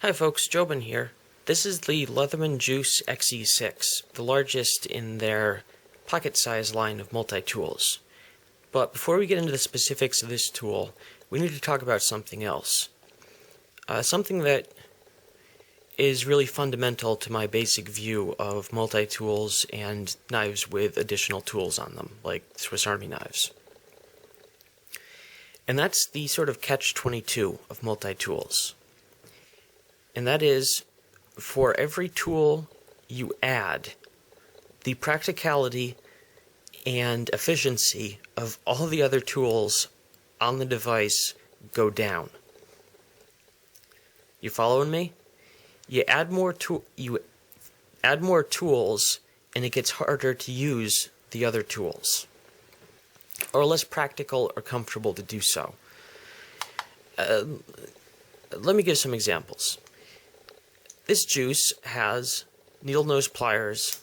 Hi folks, Jobin here. This is the Leatherman Juice XE6, the largest in their pocket-sized line of multi-tools. But before we get into the specifics of this tool, we need to talk about something else. Something that is really fundamental to my basic view of multi-tools and knives with additional tools on them, like Swiss Army knives. And that's the sort of catch-22 of multi-tools. And that is, for every tool you add, the practicality and efficiency of all the other tools on the device go down. You following me? You add more tools, and it gets harder to use the other tools, or less practical or comfortable to do so. Let me give some examples. This juice has needle nose pliers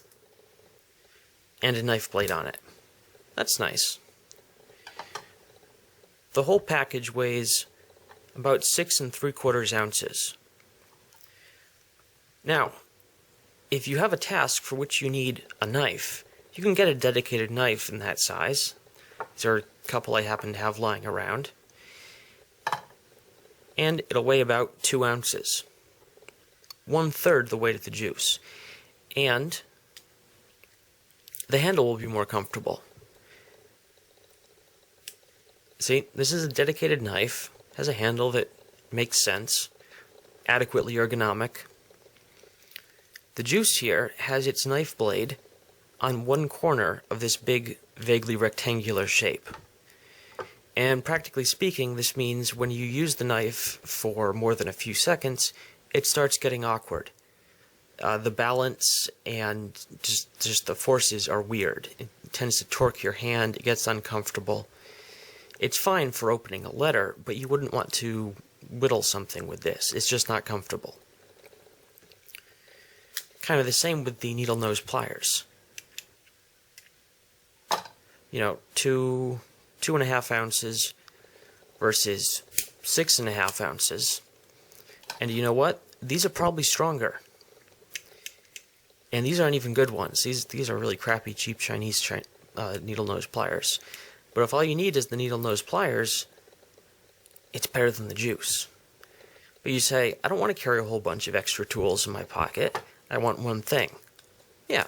and a knife blade on it. That's nice. The whole package weighs about 6 3/4 ounces. Now, if you have a task for which you need a knife, you can get a dedicated knife in that size. These are a couple I happen to have lying around. And it'll weigh about 2 ounces. 1/3 the weight of the juice. And the handle will be more comfortable. See, this is a dedicated knife, has a handle that makes sense, adequately ergonomic. The juice here has its knife blade on one corner of this big, vaguely rectangular shape. And practically speaking, this means when you use the knife for more than a few seconds, it starts getting awkward. The balance and just the forces are weird. It tends to torque your hand, it gets uncomfortable. It's fine for opening a letter, but you wouldn't want to whittle something with this. It's just not comfortable. Kind of the same with the needle nose pliers. 2.5 ounces versus 6.5 ounces. And you know what? These are probably stronger. And these aren't even good ones. These are really crappy, cheap Chinese needle nose pliers. But if all you need is the needle nose pliers, it's better than the juice. But you say, I don't want to carry a whole bunch of extra tools in my pocket. I want one thing. Yeah,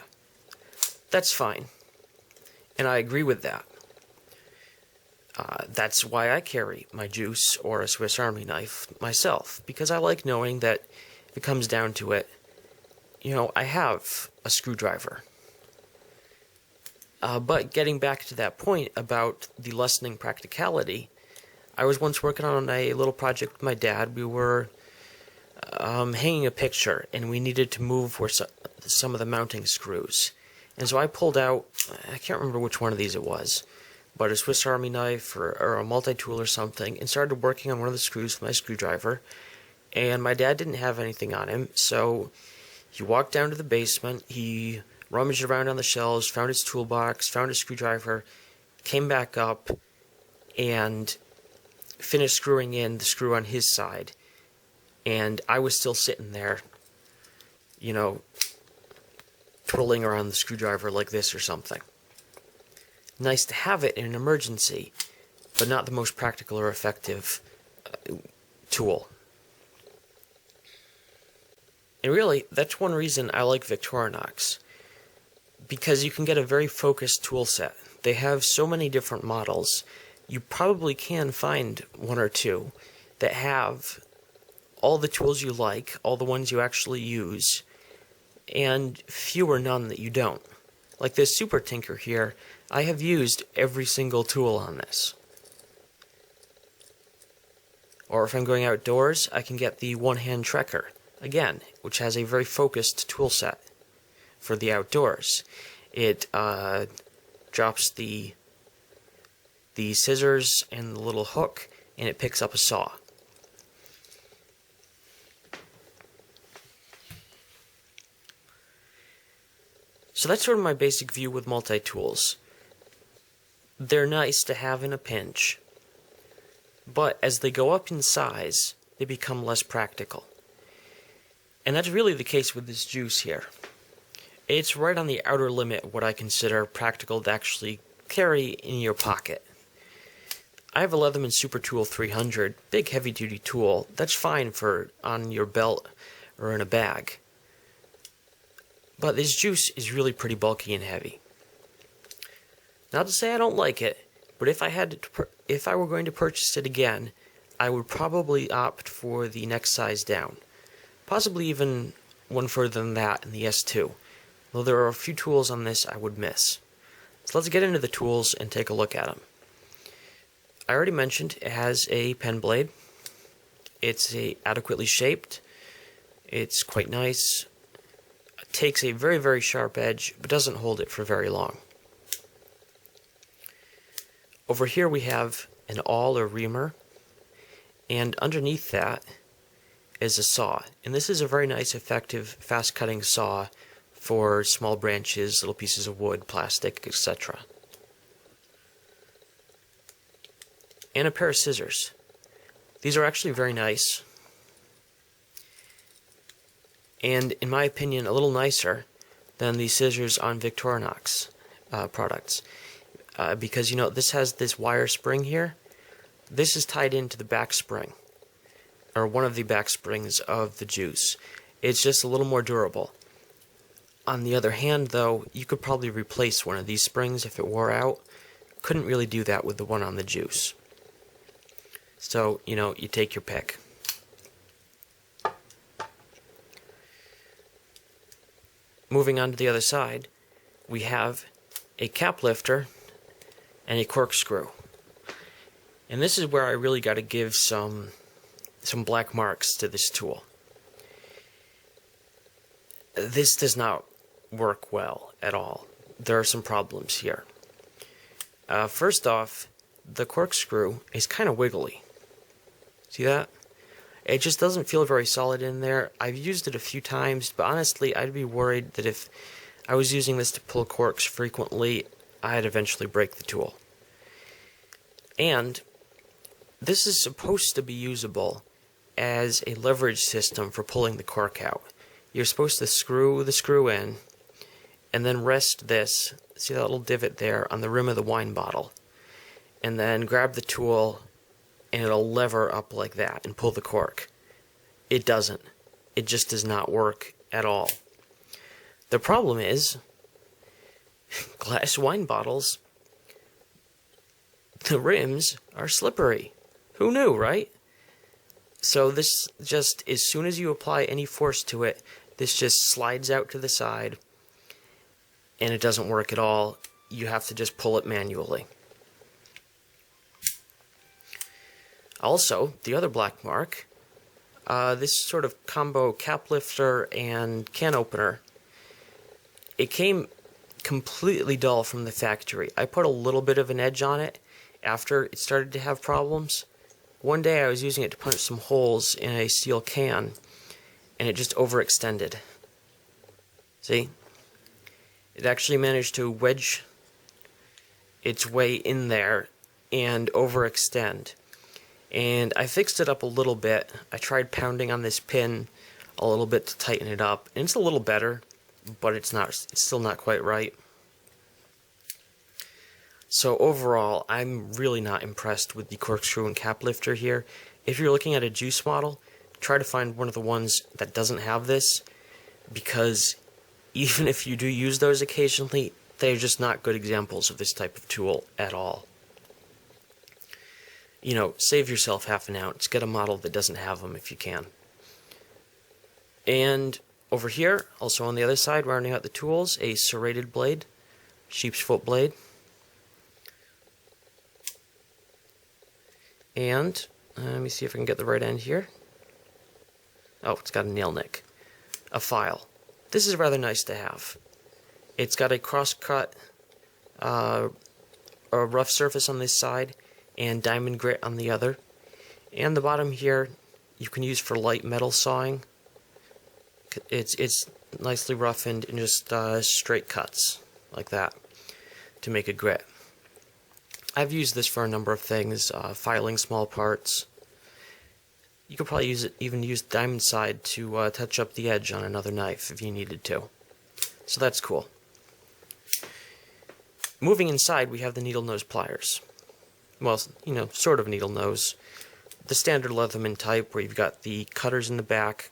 that's fine. And I agree with that. That's why I carry my juice or a Swiss Army knife myself, because I like knowing that if it comes down to it, I have a screwdriver. But getting back to that point about the lessening practicality, I was once working on a little project with my dad. We were hanging a picture, and we needed to move some of the mounting screws. And so I pulled out, I can't remember which one of these it was, but a Swiss Army knife or a multi-tool or something, and started working on one of the screws with my screwdriver. And my dad didn't have anything on him, so he walked down to the basement, he rummaged around on the shelves, found his toolbox, found his screwdriver, came back up, and finished screwing in the screw on his side. And I was still sitting there, twiddling around the screwdriver like this or something. Nice to have it in an emergency, but not the most practical or effective tool. And really, that's one reason I like Victorinox, because you can get a very focused tool set. They have so many different models, you probably can find one or two that have all the tools you like, all the ones you actually use, and few or none that you don't. Like this Super Tinker here, I have used every single tool on this. Or if I'm going outdoors, I can get the one-hand Trekker, again, which has a very focused tool set for the outdoors. It drops the scissors and the little hook, and it picks up a saw. So that's sort of my basic view with multi-tools. They're nice to have in a pinch, but as they go up in size, they become less practical. And that's really the case with this juice here. It's right on the outer limit of what I consider practical to actually carry in your pocket. I have a Leatherman Super Tool 300, big heavy duty tool. That's fine for on your belt or in a bag. But this juice is really pretty bulky and heavy. Not to say I don't like it, but if I were going to purchase it again, I would probably opt for the next size down. Possibly even one further than that in the S2. Though there are a few tools on this I would miss. So let's get into the tools and take a look at them. I already mentioned it has a pen blade. It's adequately shaped. It's quite nice. It takes a very, very sharp edge, but doesn't hold it for very long. Over here we have an awl or reamer, and underneath that is a saw. And this is a very nice, effective, fast-cutting saw for small branches, little pieces of wood, plastic, etc. And a pair of scissors. These are actually very nice, and in my opinion a little nicer than the scissors on Victorinox products, because you know this has this wire spring here. This is tied into the back spring, or one of the back springs of the juice. It's just a little more durable. On the other hand, though, you could probably replace one of these springs if it wore out. Couldn't really do that with the one on the juice. So, you know, you take your pick. Moving on to the other side, we have a cap lifter and a corkscrew. And this is where I really got to give some black marks to this tool. This does not work well at all. There are some problems here. First off, the corkscrew is kind of wiggly. See that? It just doesn't feel very solid in there. I've used it a few times, but honestly, I'd be worried that if I was using this to pull corks frequently, I'd eventually break the tool. And this is supposed to be usable as a leverage system for pulling the cork out. You're supposed to screw the screw in, and then rest this, see that little divot there, on the rim of the wine bottle, and then grab the tool, and it'll lever up like that and pull the cork. It doesn't. It just does not work at all. The problem is, glass wine bottles, the rims are slippery. Who knew, right? So this just, as soon as you apply any force to it, this just slides out to the side, and it doesn't work at all. You have to just pull it manually. Also, the other black mark, this sort of combo cap lifter and can opener, it came completely dull from the factory. I put a little bit of an edge on it after it started to have problems. One day I was using it to punch some holes in a steel can, and it just overextended. See? It actually managed to wedge its way in there and overextend. And I fixed it up a little bit. I tried pounding on this pin a little bit to tighten it up, and it's a little better, but it's still not quite right. So overall, I'm really not impressed with the corkscrew and cap lifter here. If you're looking at a juice model, try to find one of the ones that doesn't have this, because even if you do use those occasionally, they're just not good examples of this type of tool at all. You know, save yourself half an ounce. Get a model that doesn't have them if you can. And over here, also on the other side, rounding out the tools, a serrated blade, sheep's foot blade. And let me see if I can get the right end here. Oh, it's got a nail nick. A file. This is rather nice to have. It's got a cross-cut, a rough surface on this side, and diamond grit on the other. And the bottom here you can use for light metal sawing. It's nicely roughened and just straight cuts like that to make a grit. I've used this for a number of things, filing small parts, You could probably even use the diamond side to touch up the edge on another knife if you needed to. So that's cool. Moving inside, we have the needle nose pliers. Well, you know, sort of needle nose. The standard Leatherman type, where you've got the cutters in the back,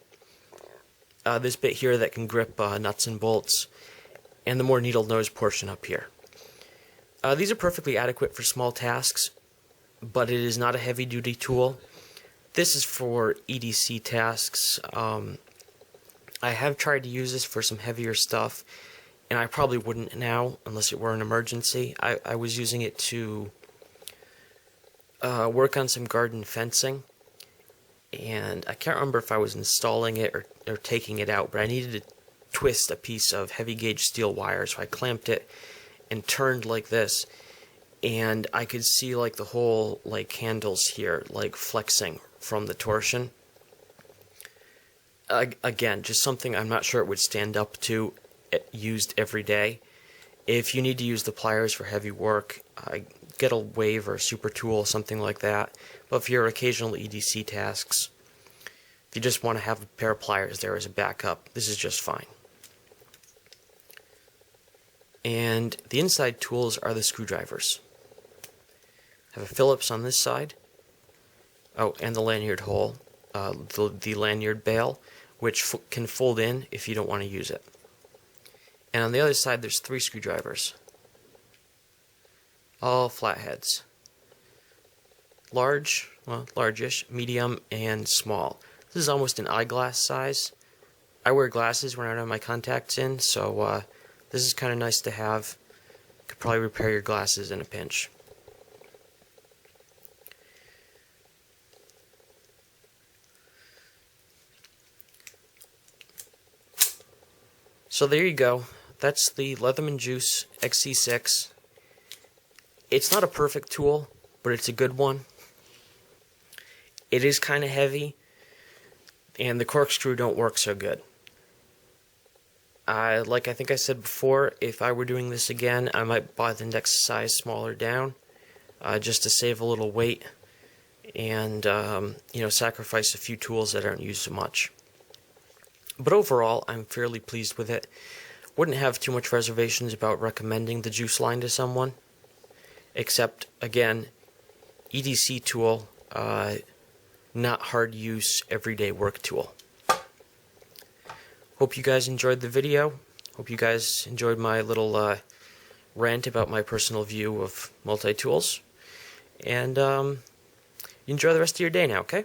this bit here that can grip nuts and bolts, and the more needle nose portion up here. These are perfectly adequate for small tasks, but it is not a heavy-duty tool. This is for EDC tasks. I have tried to use this for some heavier stuff, and I probably wouldn't now unless it were an emergency. I was using it to work on some garden fencing, and I can't remember if I was installing it or taking it out, but I needed to twist a piece of heavy gauge steel wire, so I clamped it and turned like this, and I could see like the whole like handles here like flexing from the torsion. Again, just something I'm not sure it would stand up to used every day. If you need to use the pliers for heavy work, get a wave or a super tool, something like that. But for your occasional EDC tasks, if you just want to have a pair of pliers there as a backup, this is just fine. And the inside tools are the screwdrivers. Have a Phillips on this side. Oh, and the lanyard hole, the lanyard bail, which can fold in if you don't want to use it. And on the other side, there's 3 screwdrivers. All flatheads. Large, well, largish, medium, and small. This is almost an eyeglass size. I wear glasses when I don't have my contacts in, so this is kind of nice to have. Could probably repair your glasses in a pinch. So there you go. That's the Leatherman Juice XE6. It's not a perfect tool, but it's a good one. It is kind of heavy, and the corkscrew don't work so good. Like I think I said before, if I were doing this again, I might buy the next size smaller down, just to save a little weight and you know, sacrifice a few tools that aren't used so much. But overall, I'm fairly pleased with it. Wouldn't have too much reservations about recommending the Juice line to someone, except, again, EDC tool, not hard use, everyday work tool. Hope you guys enjoyed the video. Hope you guys enjoyed my little rant about my personal view of multi-tools. And you enjoy the rest of your day now, okay?